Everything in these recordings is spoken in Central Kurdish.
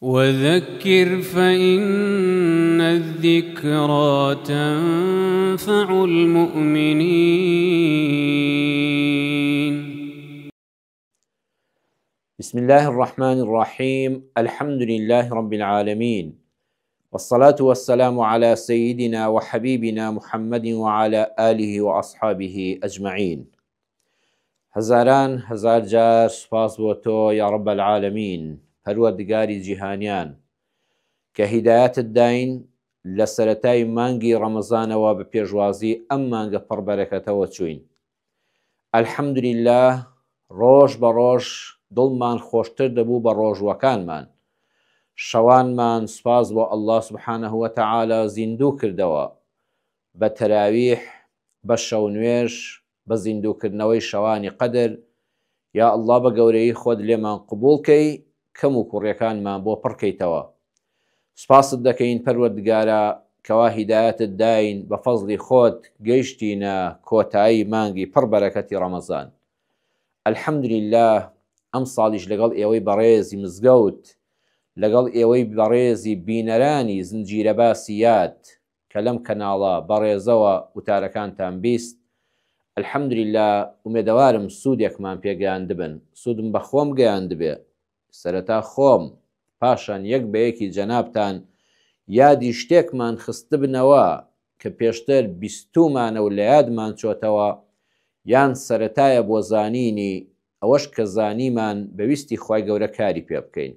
وذكر فإن الذكرى تنفع المؤمنين. بسم الله الرحمن الرحيم. الحمد لله رب العالمين، والصلاة والسلام على سيدنا وحبيبنا محمد وعلى آله وأصحابه أجمعين. هزاران هزار جار سپاس بۆ تۆ یا رب العالمین، پەروەردگاری جیهانیان کە هیدایەتت داین لە سەرەتای مانگی ڕەمەزانەوە بە پێشوازی ئەم مانگە پڕبەرەکەتەوە چوین. الحەمدولله، ڕۆژ بە ڕۆژ دڵمان خۆشتر دەبوو بە ڕۆژوەکانمان. شەوانمان سپاس بۆ ئەڵڵا سوبحانەه وتەعالا زیندوو کردەوە بە تەراویح، بە شەو نوێژ، بە زیندووکردنەوەی شەوانی قەدر. یا ئەڵڵا بە گەورەی خۆت لێمان قبوڵکەی، کەم و کوڕیەکانمان بۆ پڕکەیتەوە. سپاست دەکەین پەروەردگارە کەوا هیدایەتت داین، بە فەزڵی خۆت گەیشتینە کۆتایی مانگی پڕبەرەکەتی ڕەمەزان. الحەمدولله، ئەم ساڵیش لەگەڵ ئێوەی بەڕێزی مزگەوت، لەگەڵ ئێوەی بەڕێزی بینەرانی زنجیرە باسیات کە لەم کەناڵە بەڕێزەوە وتارەکانتان بیست. الحەمدولله، ومێدەوارم سوودێکمان پێگەیاندبن، سوودم بە خۆم گەیاندبێ، سەرەتا خۆم پاشان یەک بە یەکی جەنابتان یادی شتێکمان خستبنەوە کە پێشتر بیستومانە و لە یادمان چۆتەوە، یان سەرەتایە بۆ زانینی ئەوەش کە زانیمان بەویستی خوای گەورە کاری پێ بکەین.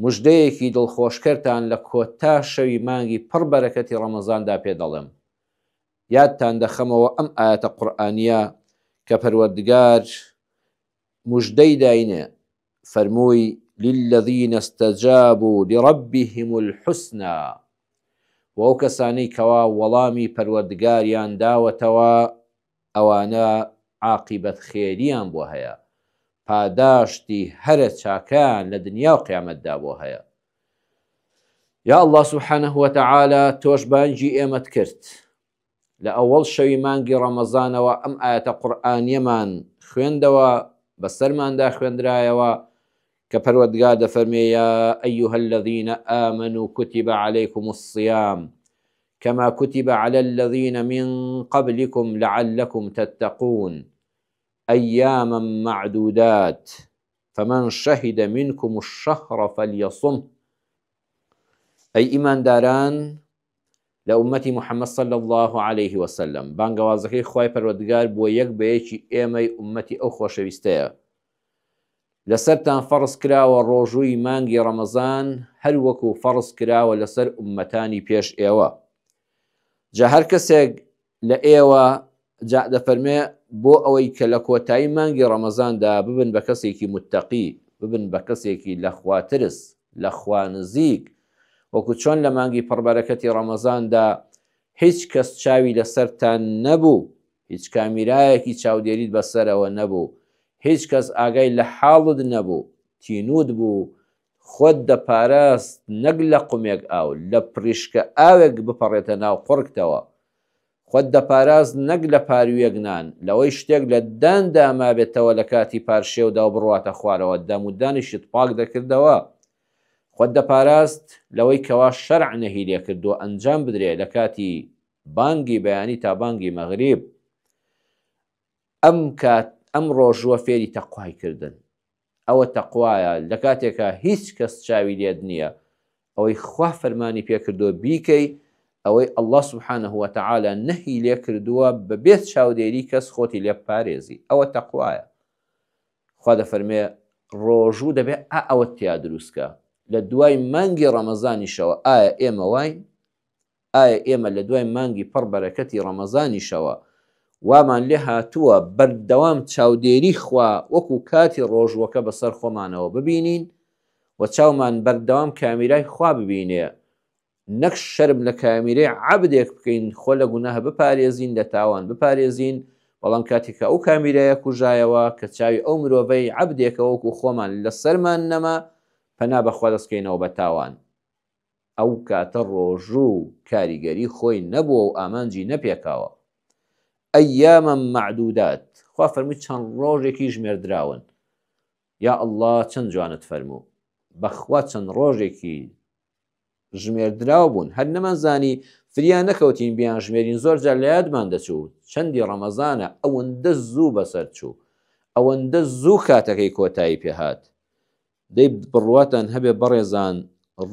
موژدەیەکی دڵخۆشکەرتان لە کۆتا شەوی مانگی پڕبەرەکەتی ڕەمەزاندا پێ دەڵێم. یادتان دەخەمەوە ئەم ئایەتە قورئانیە کە پەروەردگار موژدەی داینێ، فەرمووی للذین استجابوا لربهم الحسنى، و ئەو کەسانەی کەوا وەڵامی پەروەردگاریان داوەتەوە ئەوانە عاقیبەت خێریان بۆ هەیە، پاداشتی هەرە چاکان لە دنیا و قیامەتدا بۆ هەیە. یا ئەڵڵا سوبحانەه وتەعالا تۆش بانگی ئێمەت کرد لە ئەوەڵ شەوی مانگی ڕەمەزانەوە، ئەم ئایەتە قورئانیەمان خوێندەوە، بەسەرماندا خوێندرایەوە کە پەروەردگار دەفەرمێ یا ئەیها الذین آمنوا كتب عليكم الصيام كما كتب على الذين من قبلكم لعلكم تتقون أياما معدودات فمن شهد منكم الشهر فليصم. أي إيمان داران لأمتي محمد صلى الله عليه وسلم، بانگوازەکەی خوای پەروەردگار بۆ یەک بە یەکی ئێمەی ئومەتی ئەو خۆشەویستەیە. لەسەرتان فەرز کراوە ڕۆژووی مانگی ڕەمەزان هەر وەکو فەرز کراوە لەسەر ئومەتانی پێش ئێوە. جا هەر کەسێک لە ئێوە جا دەفەرمێ بۆ ئەوەی کە لە کۆتایی مانگی ڕەمەزاندا ببن بە کەسێکی متتەقی، ببن بە کەسێکی لە خواترس، لە خوا نزیک، وەکو چۆن لە مانگی پڕبەرەکەتی ڕەمەزاندا هیچ کەس چاوی لەسەرتان نەبوو، هیچ کامیرایەکی چاودێریت بەسەرەوە نەبوو، هیچ کەس ئاگای لە حاڵت نەبوو، تینوت بوو، خۆت دەپاراست نەک لە قومێک ئاو، لە پڕیشکە ئاوێک بپەڕێتە ناو قوڕکتەوە، خۆت دەپاراست نەک لە پارویەک نان، لەوەی شتێک لە داندا مابێتەوە لە کاتی پارشێودا و بڕواتە خوارەوە، دەمودانیشت پاک دەکردەوە. خۆت دەپاراست لەوەی کەوا شەرع نەهی لێ کردووە ئەنجام بدرێ لە کاتی بانگی بەیانی تا بانگی مەغریب. ئەم ڕۆژوە فێری تەقوای کردن، ئەوە تەقوایە لە کاتێکە هیچ کەس چاوی لێت نییە، ئەوەی خوا فەرمانی پێ کردووە بیکەی، ئەوەی ئەڵڵا سوبحانەه وتەعالا نەهی لێ کردووە بەبێت چاودێری کەس خۆتی لێ پارێزی، ئەوە تەقوایە. خوا دەفەرمێ ڕۆژوو دەبێ ئەوە تیا دروستکە لە دوای مانگی ڕەمەزانیشەوە. ئایا ئێمە واین؟ ئایا ئێمە لە دوای مانگی پڕبەرەکەتی ڕەمەزانیشەوە وامان لێ هاتووە بەردەوام چاودێری خوا وەکو کاتی ڕۆژوەکە بەسەر خۆمانەوە ببینین و چاومان بەردەوام کامیرای خوا ببینێ، نەک شەرم لە کامیرەی عەبدێک بکەین، خۆ لە گوناه بپارێزین، لە تاوان بپارێزین، بەڵام کاتێکە ئەو کامیرایە کوژایەوە کە چاوی ئەو مرۆڤەی عەبدێکە وەکو خۆمان لەسەرمان نەما، پەنا بەخوا دەستکەینەوە بە تاوان. ئەو کاتە ڕۆژوو کاریگەری خۆی نەبووە و ئامانجی نەپێکاوە. ئەیامە معدودات، خوا فەرمووی چەند ڕۆژێکی ژمێردراون. یا ئەڵڵا چەند جوانت فەرموو، بەخوا چەند ڕۆژێکی ژمێردراو بوون هەر نەمانزانی فریان نەکەوتین بیان ژمێرین زۆر جار لە یادمان دەچوو چەندی ڕەمەزانە ئەوەندە زوو بەسەر چوو ئەوەندە زوو کاتەکەی کۆتایی پێهات دەی بڕواتان هەبێ بەڕێزان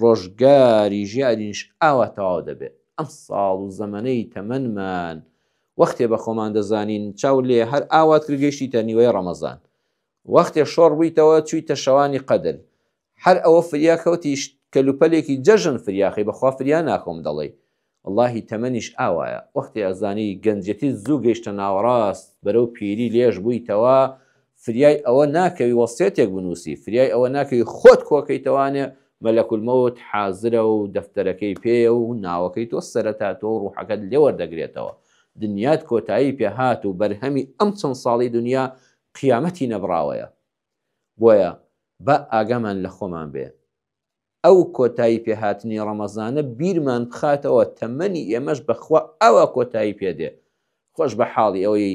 ڕۆژگاری ژیانیش ئاوا تەواو دەبێت ئەم ساڵ و زەمەنەی تەمەنمان وەختێ بە خۆمان دەزانین چاو لێ هەر ئاوات کرگەشتی نیوەی ڕەمەزان وەختێ شۆڕ بوویتەوە چوویتە شەوانی قەدر هەر ئەوە فریا کەوتی کەلوپەلێکی جەژن فریاخی بەخوا فریا ناخۆم دەڵێ واللهی تەمەنیش ئاوایە وەختی ئەزانی گەنجەتی زوو گەیشتە ناوەڕاست بەرەو پیری لێژ بوویتەوە فریای ئەوە ناکەوی وەسیەتێک بنووسی فریای ئەوە ناکەوی خۆت کۆکەیتەوانێ مەلەکولمەوت حازرە و دەفتەرەکەی پێ و ناوەکەی تۆ سەرەتاتەوە ڕوحەکەت لێوەردەگرێتەوە دنیات کۆتایی پێهات و بەرهەمی ئەم چەند ساڵی دنیا قیامەتی نەبراوەیە بۆیە بە ئاگامان لە خۆمان بێ ئەو کۆتایی پێهاتنی ڕەمەزانە بیرمان بخاتەوە تەمەنی ئێمەش بەخوا ئەوە کۆتایی پێدێ خۆش بە حاڵی ئەوەی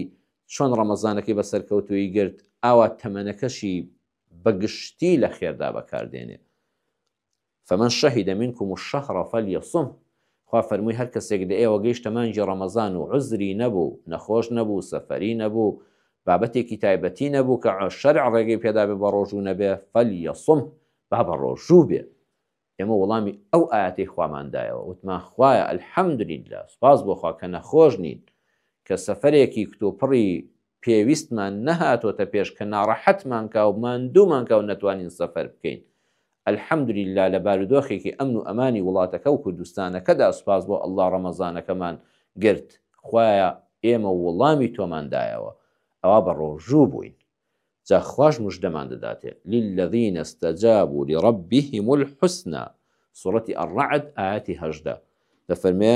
چۆن ڕەمەزانەکەی بەسەرکەوتوی گرت ئاوا تەمەنەکەشی بەگشتی لە خێردا بەکاردێنێ فمن شهد منكم الشهر فليصم خوا فەرمووی هەر کەسێک لە ئێوە گەیشتە مانگی ڕەمەزان و عوزری نەبوو نەخۆش نەبوو سەفەری نەبوو بابەتێکی تایبەتی نەبوو کە شەرع ڕێگەی پێدا بێ بە ڕۆژوو نەبێ فەلیەصم با بە ڕۆژوو بێ ئێمە وەڵامی ئەو ئاەتەی خواماندایەوە وتمان خوایە ئەلحەمدوللیلا سوپاس بۆ خوا کە نەخۆش نین کە سەفەرێکی کتۆپڕی پێویستمان نەهاتۆتە پێش کە ناڕەحەتمان کا و ماندوومان کا و نەتوانین سەفەر بکەین ئەلحەمدوللیلا لە بارودۆخێکی ئەمن و ئەمانی وڵاتەکە و کوردستانەکەدا سوپاس بۆ ئەڵڵا ڕەمەزانەکەمان گرت خوایە ئێمە وەڵامی تۆماندایەوە ئەوە بە ڕۆژوو بووین جا خوش مژدەمان دەداتێ للذین استجابوا لربهم الحسنى سوڕەتی الرعد ئاەتی 18 دەفەرمێ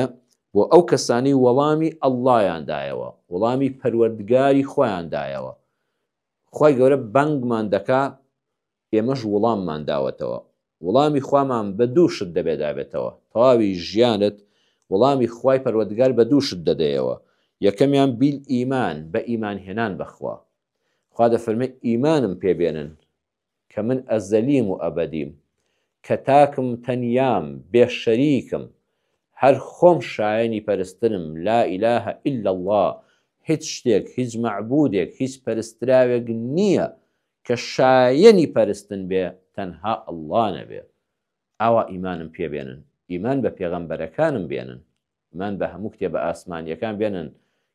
بۆ ئەو کەسانی وەڵامی ئەڵڵایاندایەوە وەڵامی پەروەردگاری خۆیاندایەوە خۆی گەورە بەنگمان دەکا ئێمەش وەڵاممان داوەتەوە وەڵامی خوامان بە دووشت دەبێدابێتەوە تەواوی ژیانت وەڵامی خوای پەروەردگار بە دووشت دەدەیەوە یەکەمیان بیل ئیمان بە ئیمان هێنان بەخوا خوا دەفەرمێ ئیمانم پێبێنن کە من ئەزەلیم و ئەبەدیم کە تاکم تەنیام بێ شەریکم هەر خۆم شایەنی پەرستنم لا ئیلەهە ئیلا الله هیچ شتێک هیچ مەعبودێک هیچ پەرستراوێک نییە کە شایەنی پەرستن بێ تەنها ئەڵڵا نەبێ ئاوا ئیمانم پێبێنن ئیمان بە پێغەمبەرەکانم بێنن ئیمان بە هەموو کتێبە ئاسمانیەکان بێنن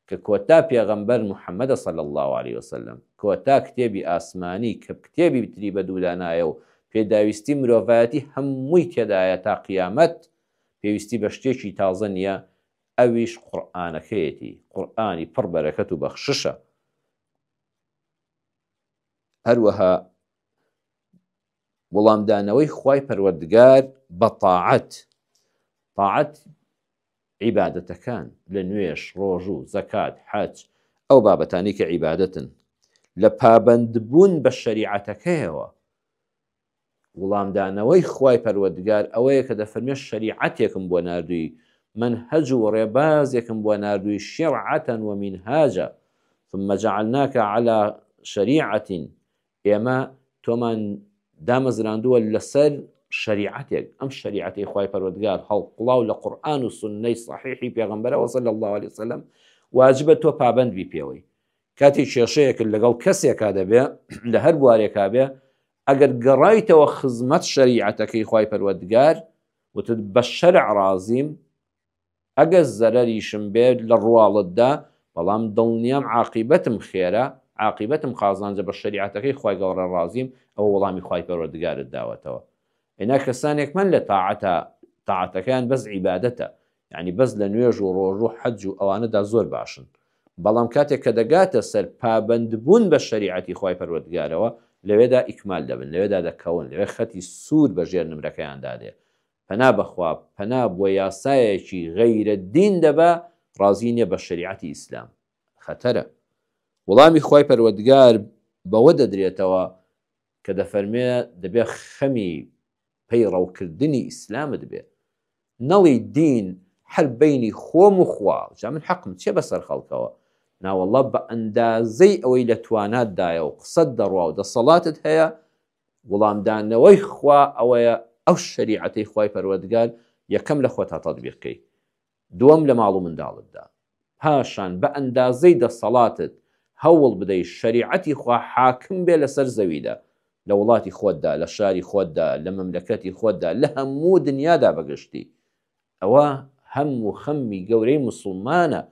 کە کۆتا پێغەمبەر محەممەدە صلی الله عليه وسلم کۆتا کتێبی ئاسمانی کە کتێبی بتری بە دوودانایە و پێداویستی مرۆڤایەتی هەمووی تێدایە تا قیامەت پێویستی بە شتێکی تازە نییە ئەویش قورئانەکەیەتی قورئانی پڕ بەرەکەت و بەخششە هەروەها وەڵامدانەوەی خوای پەروەردگار بە تاعەت عیبادەتەکان لە نوێش ڕۆژ و زەکات حەج ئەو بابەتانی کە عیبادەتن لە پابەندبوون بە شەریعەتەکەیەوە وڵامدانەوەی خوای پەروەردگار ئەوەیە کە دەفەرمێ شەریعەتێکم بۆ ناردووی منهەج و ڕێبازێکم بۆ ناردووی شیرعەتەن و منهاجە ثم جعلناك على شەریعەت ئێمە تۆمان دامەزراندووە لەسەر شەریعەتێک ئەم شەریعەتی خوای پەروەردگار هەڵقڵاو لە قورئان و سوننەی صەحیحی پێغەمبەرەوە صلی الله عليه وسلم واجبە تۆ پابەند بی پێوەی کاتی کێشەیەک لەگەڵ کەسێکا دەبێ لە هەر بوارێکا بێ ئەگەر گەڕایتەوە خزمەت شەریعەتەکەی خوای پەروەردگار وتت بە شەرع ڕازیم ئەگەر زەرەریشم بێت لە ڕواڵتدا بەڵام دڵنیام عاقیبەتم خێرە عاقیبەتم قازانجە بە شەریعەتەکەی خوای گەورە ڕازیم ئەوە وەڵامی خوای پەروەردگارت داوەتەوە ئێنا کەسانێک من لە تاعەتەکەیان بەس عیبادەتە یعنی بەس لە نوێژ و ڕۆژ و حەج و ئەوانەدا زۆر باشن بەڵام کاتێک کە دەگاتە سەر پابەندبوون بە شەریعەتی خوای پەروەردگارەوە لەوێدا ئیکمال دەبن لەوێدا دەکەون لەوێ خەتی سوور بە ژێر نمرەکەیاندادێ پەنا بەخوا پەنا بۆ یاسایەکی غەیرە دین دەبا ڕازی نییە بە شەریعەتی ئیسلام خەتەرە وەڵامی خوای پەروەردگار بەوە دەدرێتەوە کە دەفەرمێ دەبێ خەمی پەیڕەوکردنی ئیسلامت بێ نەڵی دین هەر بەینی خۆم و خوا جا من حەقم چێ بەسەر خەڵکەوە ناوەڵڵا بە ئەندازەی ئەوەی لە تواناتدایە و قسەت دەڕوا و دەسەڵاتت هەیە وڵامدانەوەی خوا ئەوەیە ئەو شەریعەتەی خوای پەروەردگار یەکەم لە خۆتا تەطبیقکەی، دووەم لە ماڵ و منداڵتدا، پاشان بە ئەندازەی دەسەڵاتت هەوڵ بدەیت شەریعەتی خوا حاکم بێ لەسەر زەویدا، لە وڵاتی خۆتدا، لە شاری خۆتدا، لە مەملەکەتی خۆتدا، لە هەموو دنیادا بەگشتی. ئەوە هەموو خەممی گەورەی موسڵمانە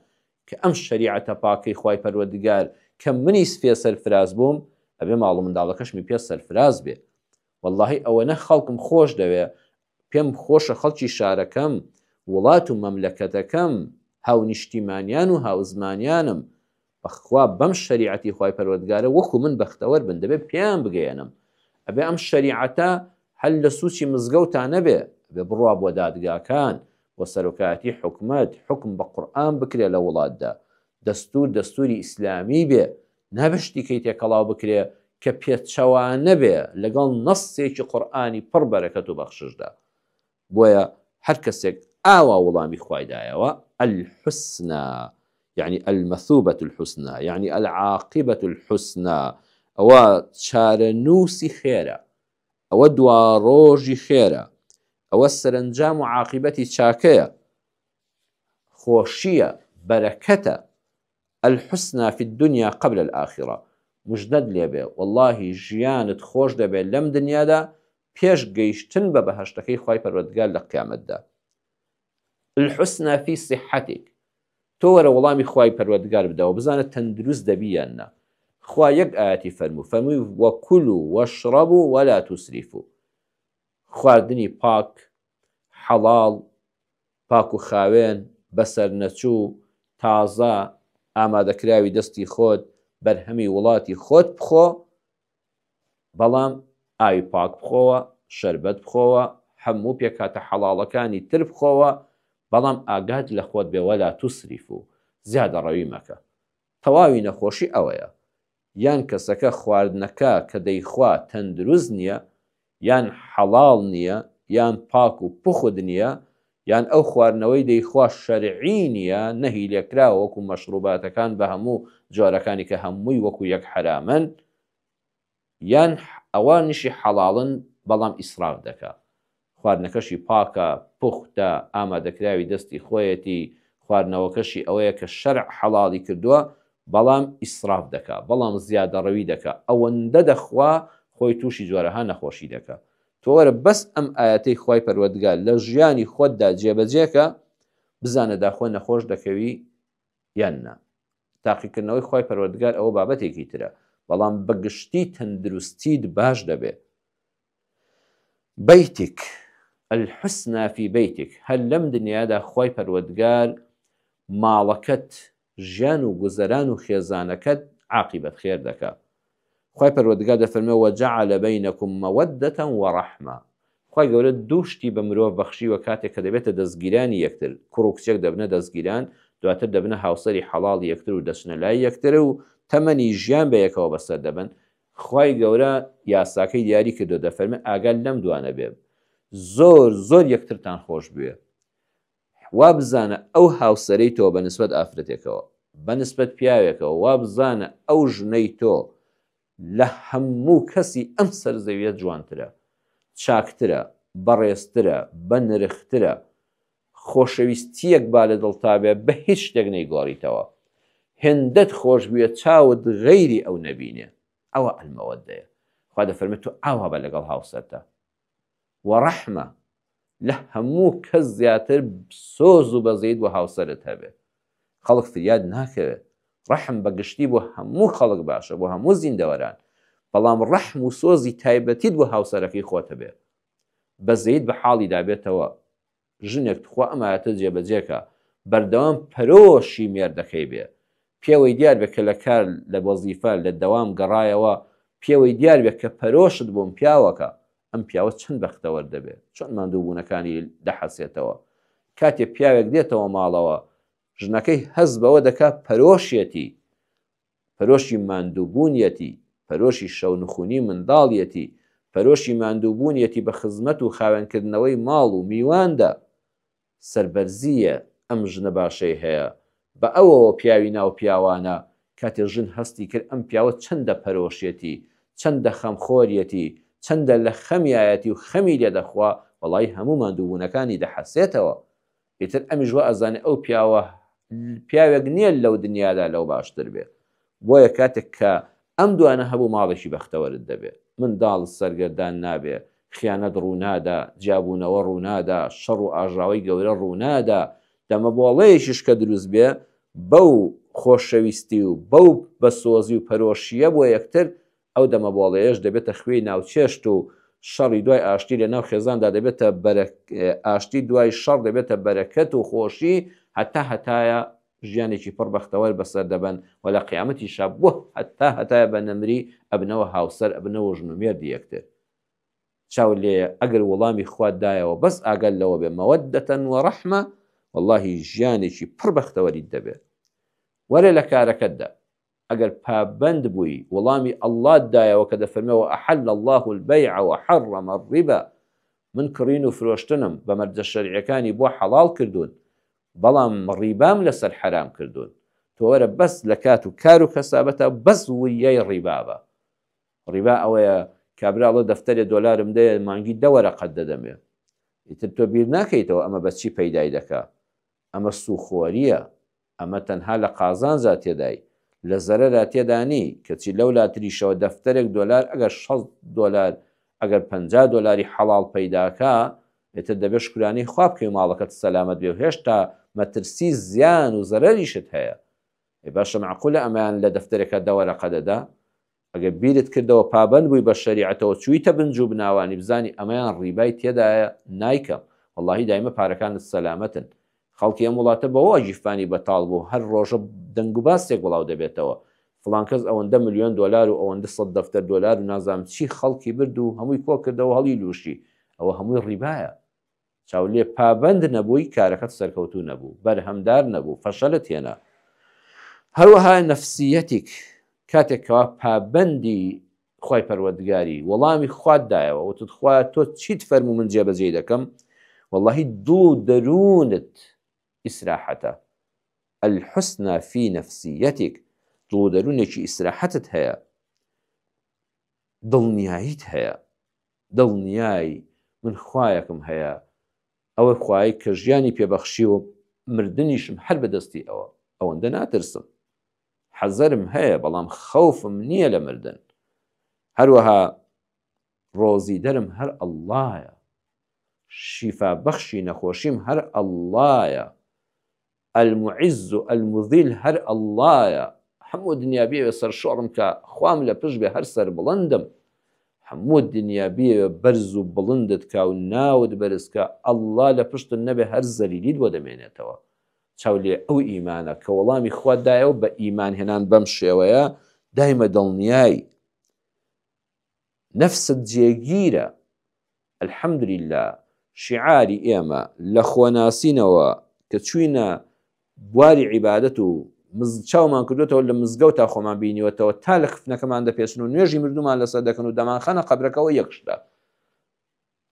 کە ئەم شەریعەتە پاکەی خوای پەروەردگار کە منیش پێ سەرفراز بووم ئەبێ ماڵ و منداڵەکەشمی پێ سەرفراز بێ. واللهی ئەوەنە خەڵکم خۆش دەوێ، پێم خۆشە خەڵکی شارەکەم، وڵات و مەملەکەتەکەم، هاونیشتیمانیان و هاوزمانیانم بەخوا بەم شەریعەتی خوای پەروەردگارە وەکو من بەختەوەر بن، دەبێت پێیان بگەێنم. ئەبێ ئەم شەریعەتە هەل لە سوچی مزگەوتان نەبێ، ئەبێ بڕوا بۆ دادگاکان، بۆ سەرۆکایەتی حکومەت، حکم بە قورئان بکرێ لە وڵاتدا، دەستوری ئیسلامی بێ، نابشتیکەی تێکەڵاو بکرێ کە پێچەوانە بێ لەگەڵ نەسێکی قورئانی پڕ بەرەکەت و بەخششدا. بۆیە هەر کەسێک ئاوا وەڵامی خوایدایەوە الحسنى يعني المثوبة الحسنى يعني العاقبة الحسنى، ئەوە چارەنووسی خێرە، ئەوە دواڕۆژی خێرە، ئەوە سەرنجام و عاقبەتی چاکەیە، خۆشیە، بەرەکەتە. الحسنى في الدنيا قبل الآخرة، مژدەت لێبێ واللهی ژیانت خۆش دەبێت لەم دنیادا پێش گەیشتن بە بەهەشتەکەی خوای پەروەردگار لە قیامەتدا. الحسنى في صحتك، تۆ وەرە وەڵامی خوای پەروەردگار بدەوە بزانە تەندروست دەبی یان نا. خوا یەک ئاەتی فەرمووی وەکولوا وەشڕەبوا وەلا تسریفوا، خواردنی پاک، حەڵاڵ، پاک و خاوێن، بەسەر نەچوو، تازە، ئامادەکراوی دەستی خۆت، بەرهەمی وڵاتی خۆت بخۆ، بەڵام ئاوی پاک بخۆوە، شەربەت بخۆوە، هەموو پێکاتە حەڵاڵەکانی تر بخۆوە، بەڵام ئاگات لە خۆت بێ وەلا تسریفوا، زیادە ڕەوی مەکە. تەواوی نەخۆشی ئەوەیە، یان کەسەکە خواردنەکە کە دەیخوا تەندروست نییە، یان حەڵاڵ نییە، یان پاک و پوخت نییە، یان ئەو خواردنەوەی دەیخوا شەرعی نییە، نەهی لێکراوە وەکو مەشروباتەکان بە هەموو جۆرەکانی کە هەمووی وەکو یەک حرامن، یان ئەوە نیشی حەڵاڵن بەڵام ئیسراف دەکا. خواردنەکەشی پاکە، پوختە، ئامادەکراوی دەستی خۆیەتی، خواردنەوەکەشی ئەوەیە کە شەرع حەڵاڵی کردووە، بەڵام ئیسراف دەکا، بەڵام زیادە ڕەوی دەکا، ئەوەندە دەخوا خۆی تووشی جۆرەها نەخۆشی دەکا. تۆ وەرە بەس ئەم ئاەتەی خوای پەروەردگار لە ژیانی خۆتدا جێبەجێکە، بزانە داخۆ نەخۆش دەکەوی یان نا. تاقیکردنەوەی خوای پەروەردگار ئەوە بابەتێکی ترە، بەڵام بەگشتی تەندروستیت باش دەبێت. بەیتێک الحسنى في بيتك، هەر لەم دنیادا خوای پەروەردگار ماڵەکەت، ژیان و گوزەران و خێزانەکەت عاقبەت خێر دەکا. خوای پەروەردگار دەفەرمێ وجعل بينكم مودة ورحمة، خوای گەورە دووشتی بە مرۆڤ بەخشیوە کاتێک کە دەبێتە دەستگیرانی یەکتر، کوڕ و کچێک دەبنە دەستگیران، دواتر دەبنە هاوسەری حەڵاڵی یەکتر و دەچنە لای یەکتر و تەمەنی ژیان بە یەکەوە بەسەر دەبن. خوای گەورە یاساکەی دیاری کردو، دەفەرمێ ئاگال لەم دوانە بێ، زۆر یەکترتان خۆش بوێ، وا بزانە ئەو هاوسەرەی تۆ بە نسبەت ئافرەتێکەوە، بە نسبەت پیاوێکەوە، وا بزانە ئەو ژنەی تۆ لە هەموو کەسی ئەم سەرزەویە جوانترە، چاکترە، بەڕێزترە، بە نرخترە، خۆشەویستیەک با لە دڵتابێ بە هیچ شتێک نەیگۆڕیتەوە، هێندەت خۆش بووە چاوت غەیری ئەو نەبینێ، ئەوە ئەلمەوەدەیە. خوا دەفەرمێت تۆ ئاوا بە لەگەڵ هاوسەرتە. وەڕەحمە، لە هەموو کەس زیاتر سۆز و بەزەیت بۆ هاوسەرت هەبێ، خەڵک فریاد ناکەوێت. ڕەحم بەگشتی بۆ هەموو خەڵک باشە، بۆ هەموو زیندەوەران، بەڵام ڕەحم و سۆزی تایبەتیت بۆ هاوسەرەکەی خۆتە بێ، بەزەیت بە حاڵی دابێتەوە. ژنێک تخوا ئەمایەتە جێبەجێکە، بەردەوام پەرۆشی مێردەکەی بێ، پێوەی دیار بێت کە لە کار لە وەزیفە لە دەوام گەڕایەوە، پێوەی دیار بێت کە پەرۆشت بۆم پیاوەکە، ئەم پیاوە چەند بەختەوەر دەبێت، چۆن ماندووبوونەکانی دەحەسێتەوە. کاتێک پیاوێک دێتەوە ماڵەوە، ژنەکەی هەز بەوە دەکات پەرۆشیەتی، پەرۆشی ماندووبوونیەتی، پەرۆشی شەونخونی منداڵیەتی، پەرۆشی ماندووبوونیەتی بە خزمەت و خاوێنکردنەوەی ماڵ و میواندا. سەربەرزیە ئەم ژنە باشەی هەیە، بە ئەوەوە پیاوی ناو پیاوانە کاتێک ژن هەستی کرد ئەم پیاوە چەندە پەرۆشیەتی، چەندە خەمخۆریەتی، چەندە لە خەمیایەتی و خەمی لێ دەخوا وەڵی هەمومان دووبوونەکانی دەحەسێتەوە. ئیتر ئەمیش وە ئەزانێ ئەو پیاوێک نییە لەو دنیادا لەو باشتر بێ. بۆیە کاتێک کە ئەم دوانە هەبوو ماڵێکی بەختەوەرت دەبێت، منداڵ سەرگەردان نابێ، خیانەت ڕوونادا، جیابوونەوە ڕوونادا، شەڕ و ئاژاوی گەورە ڕوونادا، دەمەبۆڵەیەکیش کە دروست بێ بەو خۆشەویستی و بەو بەسۆزی و پەرۆشیە بۆ یەکتر ئەو دەمەبۆڵەیەش دەبێتە خوێی ناوچێشت و شەڕی دوای ئاشتی لە ناو خێزاندا دەبێتە ئاشتی دوای شەڕ دەبێتە بەرەکەت و خۆشی هەتایە ژیانێکی پڕ بەختەوەر بەسەر دەبن و لە قیامەتی شە بووە هەتایە بە نەمری ئەبنەوە هاوسەر ئەبنەوە ژنومێردی یەکتر. چاو لێ ئەگەر وەڵامی خوادایەوە بەس ئاگەل لەوە بێ مەوەدەتەن وەڕەحمە وەڵڵاهی ژیانێکی پڕ بەختەوەریت دەبێت. وەرە لە کارەکەتدا ئەگەر پابند بووی وەڵامی ئەڵڵات دایەوە کە دەفەرمەوە ئەحەل الله البەیع وحەڕەمە الڕیبا، من کڕین و فرۆشتنم بە مەرجە شەریعەکانی بۆ حەڵاڵ کردوون بەڵام ڕیبام لەسەر حەرام کردوون، تۆ وەرە بەس لە کات و کار و کەسابەتە بەس ویای ڕیبابە. ڕیبا ئەوەیە کابراڵە دەفتەرێ دۆلارم دەیە مانگی دەوەرە قەت دەدەمێ، ئیتر تۆ بیر ناکەیتەوە ئەمە بەچی پەیدای دەکا، ئەمە سوخۆریە، ئەمە تەنها لە قازانجا تێدای لە زەرەرا تێدانی کەچی لەو لاتریشەوە دەفتەرێک دۆلار ئەگەر 6 دۆلار ئەگەر 50 دۆلاری حەڵاڵ پەیداکە ئێتر دەبێت شکرانی خوا بکەی ماڵەکەت سەلامەت بێ و هێشتا مەترسی زیان و زەرەریشت هەیە. باشە معقولە ئەمەیان لە دەفتەرێکە دەوەرەقە دەدا؟ ئەگەر بیرت کردەوە پابند بووی بە شەریعەتەوە چوویتە بنج و بناوانی بزانی ئەمەیان ڕیبای تێدایە نایکەم، وەڵڵاهی دایمە پارەکانت سەلامەتن. خەڵکی ئەم وڵاتە بەوە جیفانی بەتاڵ بوو هەر ڕۆژە دەنگ و باسێک وڵاو دەبێتەوە فڵان کەس ئەوەندە ملیۆن دۆلار و ئەوەندە 100 دەفتەر دۆلار و نازام چی خەڵکی برد و هەمووی کۆ کردەوە هەڵی لوشی، ئەوە هەمووی ڕیبایە. چاو لێ پابند نەبووی کارەکەت سەرکەوتوو نەبوو، بەرهەمدار نەبوو، فەشەلت هێنا. هەروەها نەفسیەتیک کاتێکەوە پابندی خوای پەروەردگاری وەڵامی خوادایەوە وتت خوا تۆ چیت فەرموو من جێبەجێ دەکەم، وەڵڵاهی دڵ و دەروونت ئیسراحەتە. الحسنە فی نەفسیەتیک، دڵ و دەروونێکی ئیسراحەتت هەیە، دڵنیاییت هەیە، دڵنیایی من خوایەکم هەیە، ئەوە خوای کە ژیانی پێبەخشی و مردنیشم هەر بەدەستی ئەوەندە ناترسم، حەزەرم هەیە بەڵام خەوفم نییە لە مردن. هەروەها ڕۆزی دەرم هەر ئەڵڵایە، شیفا بەخشی نەخۆشیم هەر ئەڵڵایە، المعز و المذیل هەر ئەڵڵایە. هەموو دنیا بێوێ سەر شۆڕم کە خوام لە پشت بێ هەر سەر بڵندم، هەموو دنیا بێوێ بەرز و بڵندت کا و ناوت بەرزکە ئەڵڵا لە پشتت نەبێ هەر زەلیلیت بۆ دەمێنێتەوە. چاولێ ئەو ئیمانە کە وەڵامی خوادایەوە بە ئیمان هێنان بەم شێوەیە دایمە دڵنیایی نەفست جێگیرە. الحەمدولله شیعاری ئێمە لە خۆناسینەوە کە چوینە بواری عیبادەت و چاومان کردوێتەوە لە مزگەوت تا خۆمان بینیوەتەوە تا لە خفنەکەمان دەپێچن و نوێژی مردومان لەسەر دەکەن و دەمانخەنە قەبرەکەەوە یەکشدا.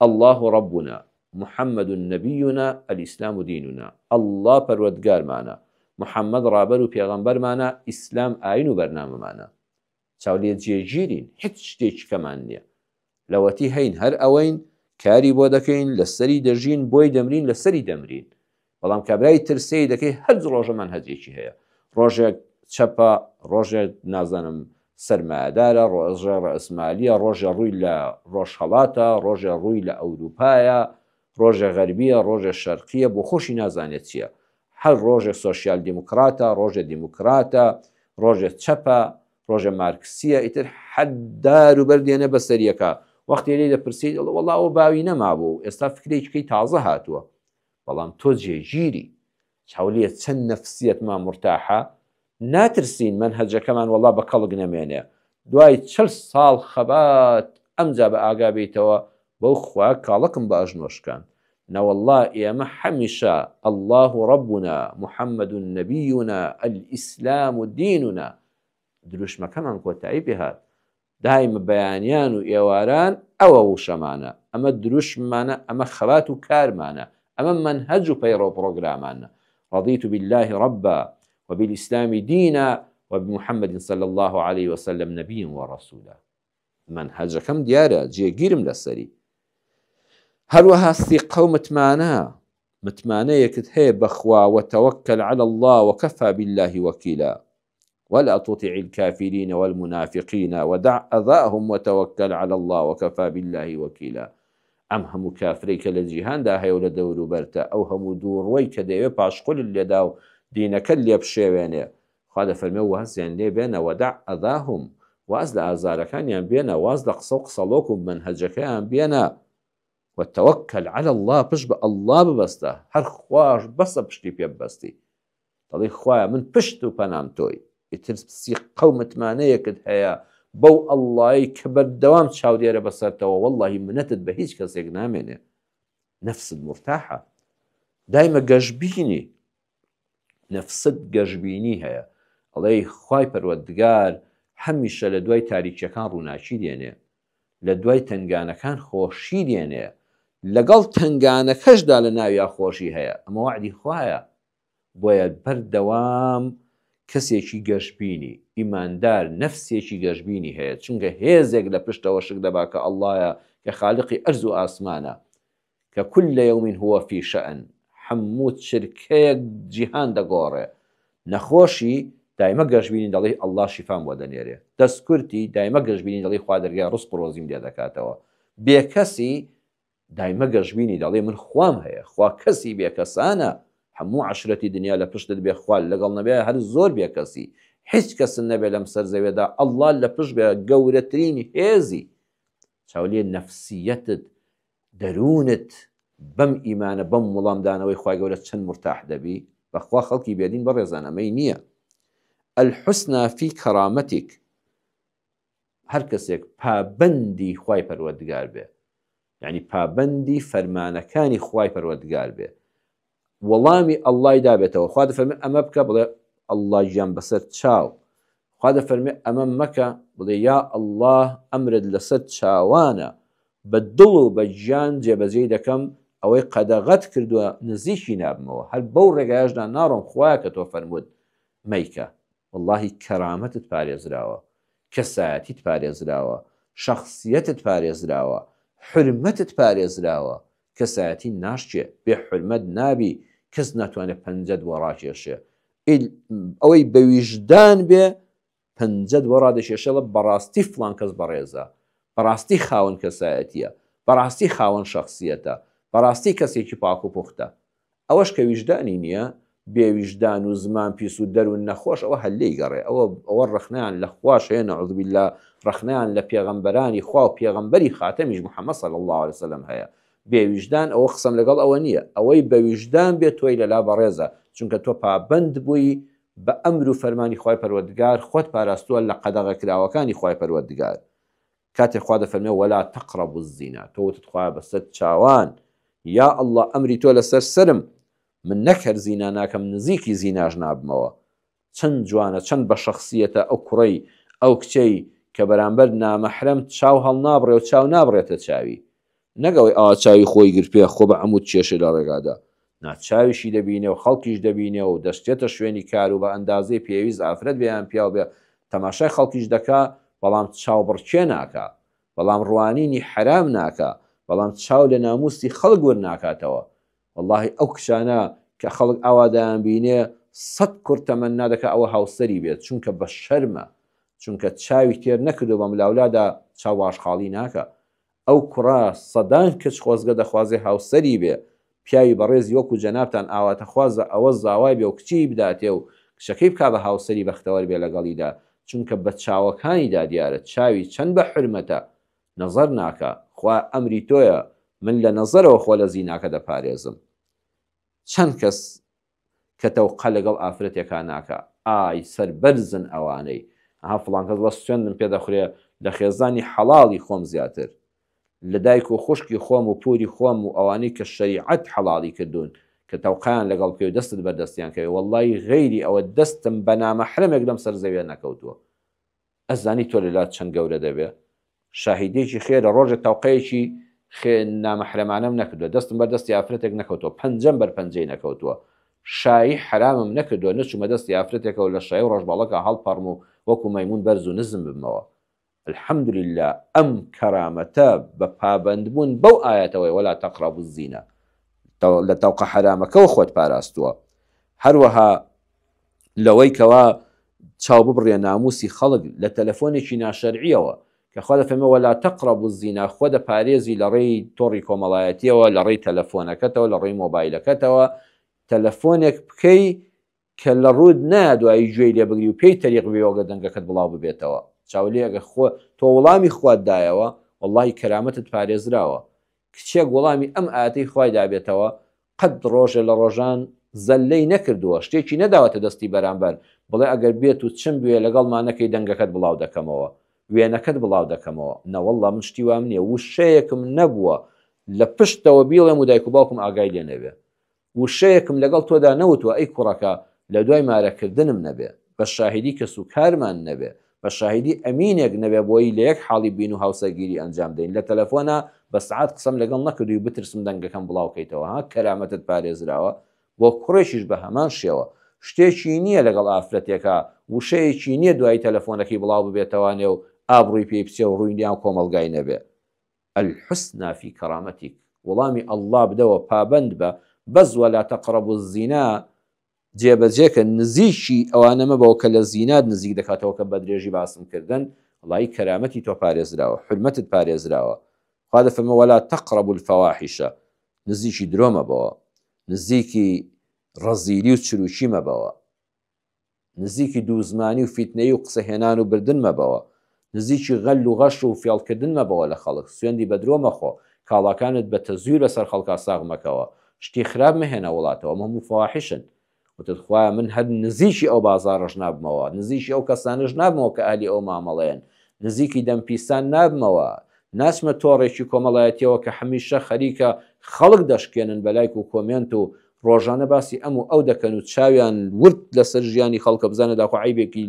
الله ربنا محمد نبینا الئیسلام دیننا، الله پەروەردگارمانە، محەممەد ڕابەر و پێغەمبەرمانە، ئیسلام ئاین و بەرنامەمانە. چاولێ جێگیرین هیچ شتێکی کەمان نییە، لەوەتی هەین هەر ئەوەین کاری بۆ دەکەین لەسەری دەژین بۆی دەمرین لەسەری دەمرین، بەڵام کابرای ترسەی دەکەی هەر ڕۆژەمان هەجێکی هەیە، ڕۆژێک چەپە، ڕۆژێک نازانم سەرمایهدارە، ڕۆژە ڕەسمالیە، ڕۆژە ڕووی لە ڕۆژهەڵاتە، ڕۆژە ڕووی لە ئەوروپایە، ڕۆژە غەربیە، ڕۆژە شەرقیە، بۆ خۆشی نازانێت چییە، هەر ڕۆژێ سۆسیال دیموکراتە، ڕۆژە دیموکراتە، ڕۆژێ چەپە، ڕۆژە مارکسیە، ئیتر حەددار و بەردێنە بەسەریەکە. وەختی لێ دەپرسیت وەڵڵا ئەوە باوی نەمابوو، ئێستا فکرێکەکەی تازە هاتووە، بەڵام تۆ جێگیری چاولێ چەند نەفسیەتمان مرتاحە، ناترسین منهەجەکەمان وەڵڵا بە کەڵک نەمێنێ، دوای 40 ساڵ خەبات ئەمجا بە ئاگا بێتەوە بەو خوا کاڵەکم بە ئەژنۆشکان نەوەڵڵا ئێمە هەمیشە الله ربنا محەممەد نەبینا الئیسلام دیننا دروشمەکەمان کۆتایی پێهات، دایمە بەیانیان و ئێواران ئەوە وشەمانە، ئەمە دروشمانە، ئەمە خەبات و کارمانە، ئەمە منهەج و پەیڕۆ پرۆگرامانە. رضيت بالله ربا وبالإسلام دينا وبمحمد صلى الله عليه وسلم نبيا ورسولا. منهەجەکەم دیارە جێگیرم لەسەری. هەروەها سیقە و متمانەیەکت هەیە بەخوا وتەوەکەل على الله وكفى بالله وكيلا ولا تطع الكافرين والمنافقين ودع أذاهم وتوكل على الله وكفى بالله وكيلا. ئەم هەموو کافرەی کە لە جیهاندا هەیە و لە دەوروبەرتە ئەو هەموو دووڕوەی کە دەیەوێت پاشقل لێدا و دینەکە لێ بشێوێنێ خوا دەفەرمێ وازیان لێ بێنە وەدع ئەذاهم واز لە ئازارەکانیان بێنە واز لە قسە و قسەڵۆک و منهەجەکەیان بێنە وتەوەکەل على الله پشت بە ئەڵڵا ببەستە هەر خوش بەسە پشتی پێ ببەستی دەڵێ خوایە من پشت و پەنام تۆی ئیتر سیقە و متمانەیەکت هەیە بەو ئەڵڵایی کە بەردەوام چاودێرە بەسەرتەوە وەڵڵاهی منەتت بە هیچ کەسێک نامێنێ نەفست مرتاحە دایمە گەشببینی نەفست گەشببینی هەیە ئەڵێ خوای پەروەردگار هەمیشە لە دوای تاریکیەکان ڕووناچی دێنێ لە دوای تنگانەکان خۆشی دێنێ لەگەڵ تنگانەکەشدا لە ناویا خۆشی هەیە ئەمە وعدی خوایە بۆیە بەردەوام کەسێکی گەشببینی ئیماندار نەفسێکی گەشببینی هەیە چونکە هێزێک لە پشتەوە شک دەبا کە ئەڵڵایە کە خالقی ئەرز و ئاسمانە کە كل يوم هو في شأن هەموو چرکەیەک جیهان دەگۆڕێ نەخۆشی دایمە گەشببینی دەڵێ ئەڵڵا شیفام بۆ دەنێرێ دەستکورتی دایمە گەشببینی دەڵێ خوا دەرگای ڕزق و ڕۆزیم لێ دەکاتەوە بێکەسی دایمە گەشببینی دەڵێ من خوام هەیە خوا کەسی بێکەسانە هەموو عشرەتی دنیا لە پشتت بێ خوال لەگەڵ نەبێ هەر زۆر بێکەسی هیچ کەسن نەبێ لەم سەر زەوێدا ئەڵڵا لە پشت بێ گەورەترینی هێزی چاولێ نەفسیەتت دەروونت بەم ئیمانە بەم وەڵامدانەوەی خوای گەورە چەند مرتاح دەبی بەخوا خەڵکی بێدین بە ڕێزان ئەمەی نییە الحسنى في كرامتك هەر کەسێک پابەندی خوای پەروەردگار بێ یعنی پابەندی فەرمانەکانی خوای پەروەردگار بێ وەڵامی ئەڵڵای دابێتەوە خوا دەفەرمێ ئەمە بکە بڵێ ئەڵڵا گیان بەسەر چاو خوا دەفەرمێ ئەمە مەکە بڵێ یا ئەڵڵا ئەمرت لەسەر چاوانە بە دڵ و بە گیان جێبەجێ دەکەم ئەوەی قەدەغەت کردووە نزیکی نابمەوە هەر بەو ڕێگایشدا ناڕۆم خوایە کە تۆ فەرمود مەیکە واللهی کەرامەتت پارێزراوە کەسایەتیت پارێزراوە شەخسیەتت پارێزراوە حرمەتت پارێزراوە کەسایەتی ناشچێ بێ حرمەت نابی کەس ناتوانێت پەنجەت بۆ ڕاکێشێ ئەوەی بە ویژدان بێ پەنجەت بۆ ڕادەکێشێڵە بەڕاستی فڵان کەس بەڕێزە بەڕاستی خاوەن کەسایەتیە بەڕاستی خاوەن شەخسیەتە بەڕاستی کەسێکی پاک و پوختە ئەوەش کە ویژدانی نییە بێویژدان و زمان پیس و دەروون نەخۆش ئەوە هەلەی گەڕێ ئەوە ڕخنیان لە خوش هەیە نەعوذ بالله ڕخنیان لە پێغەمبەرانی خوا و پێغەمبەری خاتەمیش محەممەد صلی الله عليه وسلم هەیە بێویژدان ئەوە قسەم لەگەڵ ئەوە نییە ئەوەی بەویژدان بێت تۆی لەلا بەڕێزە چونکە تۆ پابند بووی بە ئەمر و فەرمانی خوای پەروەردگار خۆت پاراستووە لە قەدەغەکراوەکانی خوای پەروەردگار کاتێک خوا دەفەرمێ وەلا تەقرەبوا الزینا تۆوتت خوا بەسەر چاوان یا ئەڵڵا ئەمری تۆ لەسەر سرم من نەکرد زینا ناکەم نزیکی زیناش نابمەوە چەند جوانە چەند بە شەخسیەتە ئەو کوڕەی ئەو کچەی کە بەرامبەر نامەحرەم چاو هەڵ نابڕێ و چاو نابڕێتە چاوی نەگەوەی ئاوا چاوی خۆی گر پێ خۆ بە عەمود کێشێ لە ڕێگادا ناچاویشی دەبینێ و خەڵکیش دەبینێ و دەشتێتە شوێنی کار و بە ئەندازەی پێویست ئافرەت بێیان پیا و بێ تەماشای خەڵکیش دەکا بەڵام چاوبڕکێ ناکا بەڵام ڕوانینی حرام ناکا بەڵام چاو لە ناموسی خەڵک وەرناکاتەوە واللهی ئەو کشانە کە خەڵک ئاوادایان بینێ 100 کورت تەمەنا دەکا ئەوە هاوسەری بێت چونکە بە شەرمە چونکە چاوی تێر نەکردو بەم لاولادا چاو واشخاڵی ناکە ئەو کوڕا سەدان کچ خۆزگە دەخوازێ هاوسەری بێ پیاوی بەڕێزی وەکو جەنابتان ئاواتە خوازە ئەوە زاوای بێ و کچی بداتێ و کچەکەی بکا بە هاوسەری بەختەوەر بێ لەگەڵیدا چونکە بە چاوەکانیدا دیارە چاوی چەند بە حرمەتە نەزەر ناکە خوا ئەمری تۆیە من لە نەزەرەوە خۆ لە زیناکە دەپارێزم چەند کەس کە تەوقە لەگەڵ ئافرەتێکا ناکە ئای سەربەرزن ئەوانەی ئەها فڵان کەس بەس سوێندم پێ دەخورێ لە خێزانی حەڵاڵی خۆم زیاتر لە دایک و خوشکی خۆم و پوری خۆم و ئەوانەی کە شەریعەت حەڵاڵی کردوون کە تەوقەیان لەگەڵ پێ و دەستت بەردەستیان کەوێ وەڵڵی غەیری ئەوە دەستم بە نامەحرەمێک لەم سەر زەویە نەکەوتووە ئەزانی تۆ لەلات چەند گەورە دەبێ شاهیدێکی خێرە ڕۆژە تەوقەیەکی نامەحرەمانەم نەکردووە دەستم بەردەستی ئافرەتێک نەکەوتووە پەنجەم بەرپەنجەی نەکەوتووە شایی حرامم نەکردووە نەچوومە دەستی ئافرەتێکەوە لە شای و ڕۆژباڵەکە هەڵپەڕم و وەکو مەیمون بەرز و نزم بمەوە الحەمدولله ئەم کەرامەتە بە پابندبوون بەو ئاەتەوەی وەلا تەقرەبو الزینە لە تەوقە حرامەکەەوە خۆت پاراستووە. هەروەها لەوەی کەوا چاو ببڕێ ناموسی خەڵک لە تەلەفۆنێکی ناشەرعیەوە کە خوا دەفەرمێ وەلا تەقرەبو الزینە، خۆ دەپارێزی لە ڕێی تۆڕی کۆمەڵایەتیەوە، لە ڕێی تەلەفۆنەکەتەوە، لە ڕێی مۆبایلەکەتەوە تەلەفۆنێک بکەی کە لە ڕوود نادوایی گوێی لێ بگری و پێی تەریق بێوەگە دەنگەکەت بڵاو ببێتەوە. چاولێ ئەگە تۆ وەڵامی خواتدایەوە وەڵڵاهی کەرامەتت پارێزراوە. کچێک وەڵامی ئەم ئاەتەی خوای دابێتەوە قەت ڕۆژە لە ڕۆژان زەللەی نەکردووە، شتێکی نەداوەتە دەستی بەرامبەر بڵێ ئەگەر بێت و چم بوێ لەگەڵمانەکەی دەنگەکەت بڵاو دەکەمەوە، وێنەکەت بڵاو دەکەمەوە. نەوەڵڵا من شتی وام نییە، وشەیەکم نەبووە لە پشتەوە بیڵێم و دایک و باوکم ئاگای لێ نەبێ، وشەیەکم لەگەڵ تۆدا نەوتوە ئەی کوڕەکە لە دوای مارەکردنم نەبێ، بە شاهدی کەس و کارمان نەبێ، بە شاهدی ئەمینێک نەبێ بۆی لە یەک حاڵی بین و هاوسەگیری ئەنجام دەین. لە تەلەفۆنە بە سعات قسەم لەگەڵ نەکردوی بترسم دەنگەکەم بڵاوکەیتەوە. ها کەرامەتت پارێزراوە. بۆ کوڕێکیش بە هەمان شێوە شتێکی نییە لەگەڵ ئافرەتێکە، وشەیەکی نییە دوای تەلەفۆنەکەی بڵاو ببێتەوانێ و ئابڕووی پێی بچێ و ڕووینیان کۆمەلگای نەبێ. الحسنا في كرامتك، وەڵامی ئەڵڵا بدەوە پابند بە بەس وەلا تەقرەبو الزینە جێبەجێکە نزیکی ئەوانەمە بەوە کە لە زینات نزیک دەکاتەوە کە بە درێژی باسم کردن. وڵی کەرامەتی تۆ پارێزراوە، حرمەتت پارێزراوە. خوا دەفەرمێ وەلا تەقرەبو الفەواحیشە، نزیکی درۆمە بەوە، نزیکی ڕەزیلی و چروکی مەبەوە، نزیکی دووزمانی و فیتنەی و قسەهێنان و بردن مەبەوە، نزیکی غەل و غەش و فێڵکردن مەبەوە لە خەڵک. سوێندی بە درۆ مەخۆ، کاڵاکانت بە تەزویر لەسەر خەڵکا ساغ مەکەوە، شتی خراپ مەهێنە وڵاتەوە، هەموو فەواحیشن. وتخوایە من هەر نزیکی ئەو بازاڕش نابمەوە، نزیکی ئەو کەسانش نابمەوە کە ئالی ئەو مامەڵێن، نزیکی دەمپیستان نابمەوە، ناچمە تۆڕێکی کۆمەڵایەتیەوە کە هەمیشە خەریکە خەڵک دەشکێنن بە لایک و کۆمنت و ڕۆژانە باسی ئەم و ئەو دەکەن و چاویان ورد لەسەر ژیانی خەڵکە بزانە داخۆ عیبێکی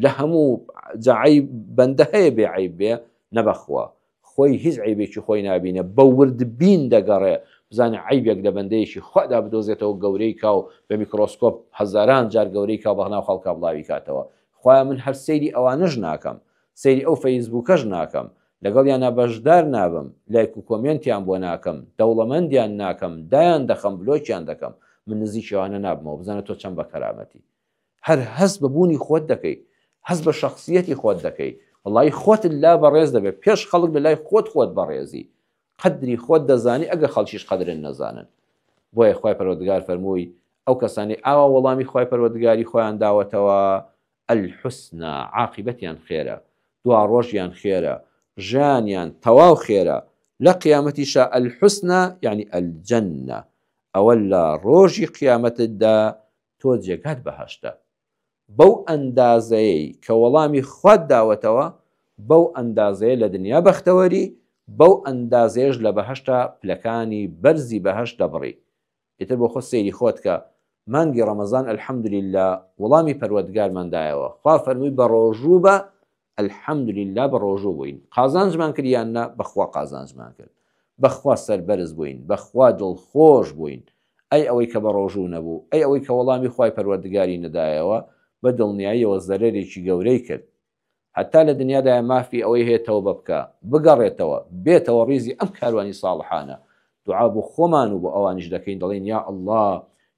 لە هەموو جاعی بەندە هەیە بێ عیب بێ نەبەخوا خۆی هیچ عیبێکی خۆی نابینە، بە ورد بین دەگەڕێ بزانێ عیبێک لە بەندەیەکی خۆدا بدۆزێتەوە گەورەی کا و بە میکرۆسکۆپ هەزاران جار گەورەی کا بەغناو خەڵکا بڵاوی کاتەوە. خۆیان من هەر سەیری ئەوانەش ناکەم، سەیری ئەو فەیسبووکەش ناکەم، لەگەڵ یانە بەشدار نابم، لایک و کۆمنتیان بۆ ناکەم، دەوڵەمەندیان ناکەم، دایان دەخەم، بلۆکیان دەکەم. من نزیکیوانە نابمەوە بزانە تۆ چەند بە کەرامەتی. هەر هەست بە بوونی خۆت دەکەی، هەست بە شخصیەتی خۆت دەکەی. وەڵی خۆت لا بەڕێز دەبێت، پێش خەڵک لە لای خۆت بەڕێزی، قدری خۆت دەزانی ئەگە خەڵکیش قدرن نەزانن. بۆیە خوای پەروەردگار فەرمووی ئەو کەسانی ئاوا وەڵامی خوای پەروەردگاری خۆیان داوەتەوە الحسنى، عاقبەتیان خێرە، دوا ڕۆژیان خێرە، ژیانیان تەواو خێرە، لە قیامەتیشە الحسنى یعنی الجەنە، ئەوە لە ڕۆژی قیامەتتدا تۆ جێگات بەهەشتە. بەو ئەندازەیەی کە وەڵامی خوات داوەتەوە بەو ئەندازەیە لە دنیا بەختەوەری، بەو ئەندازێش لە بەهەشتا پلەکانی بەرزی بەهەشت دەبڕی. ئیتر بۆ خۆ سەیری خۆت کە مانگی ڕەمەزان الحەمدولله وەڵامی پەروەردگارمان خوا فەرمووی بە ڕۆژوو بە الحەمدولله بە ڕۆژوو بووین، قازانجمان کردیاننا بەخوا قازانجمان کرد، بەخوا سەربەرز بووین، بەخوا دڵخۆش بووین. ئەی ئەوەی کە بە ڕۆژوو نەبوو، ئەی ئەوەی کە وەڵامی خوای پەروەردگاری نەدایەوە بە دڵنیاییەوە زەرەرێکی گەورەی کرد. حتا لە دنیادای مافی ئەوەی هەیەتەوە بە بکە بگەڕێتەوە بێتەوە ڕیزی ئەم کاروانی ساڵحانە. دوعا بۆ خۆمان و بۆ ئەوانیش دەکەین، دەڵێن یا ئەڵڵا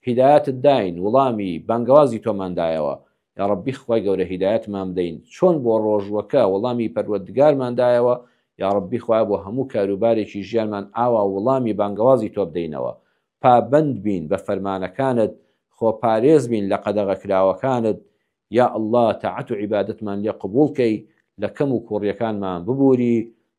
هیدایەتت داین، وەڵامی بانگەوازی تۆماندایەوە، یا ڕەبی خوای گەورە هیدایەتمان بدەین چۆن بۆ ڕۆژوەکە وەڵامی پەروەردگارماندایەوە، یا ڕەبی خوای بۆ هەموو کاروبارێکی ژیانمان ئاوا وەڵامی بانگەوازی تۆ بدەینەوە. پابند بین بە فەرمانەکانت، خۆپارێز بین لە قەدەغەکراوەکانت، یا ئەڵڵا تاعەت و عیبادەتمان لێ قبوڵکەی، لە کەم و کوڕیەکانمان ببووری،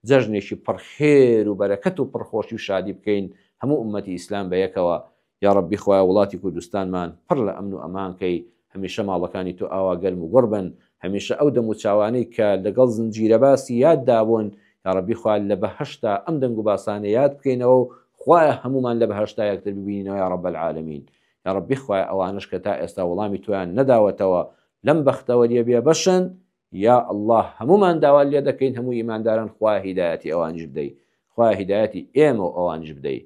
جەژنێکی پڕخێر و بەرەکەت و پڕخۆشی و شادی بکەین هەموو ئومەتی ئیسلام بە یەکەوە. یا ڕەبی خوایە وڵاتی کوردستانمان پڕ لە ئەمن و ئەمانکەی، هەمیشە ماڵەکانی تۆ ئاوا گەرم و گوڕ بن، هەمیشە ئەو دەم و چاوانەی کە لەگەڵ زنجیرە باسی یاد دابوون، یا ڕەبی خوای لە بەهەشتا ئەم دەنگ و باسانە یاد بکەینەوە و خوایە هەمومان لە بەهەشتا یەکتر ببینینەوە یا ڕەب العالەمین. یا ڕەبی خوای ئەوانش کە تا ئێستا وەڵامی تۆیان نەداوەتەوە لەم بەختەوەریە بێ بەشن، یا الله هەمومان داوا لێ دەکەین هەموو ئیمانداران خوای هیدایەتی ئەوانش بدەی، خوای هیدایەتی ئێمە و ئەوانش بدەی.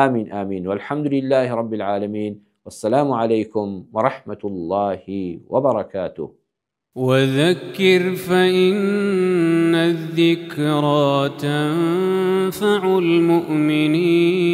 آمین آمین والحمد لله رب العالمين والسلام عليكم ورحمة الله وبركاته. وذكر فإن الذكرى تنفع المؤمنين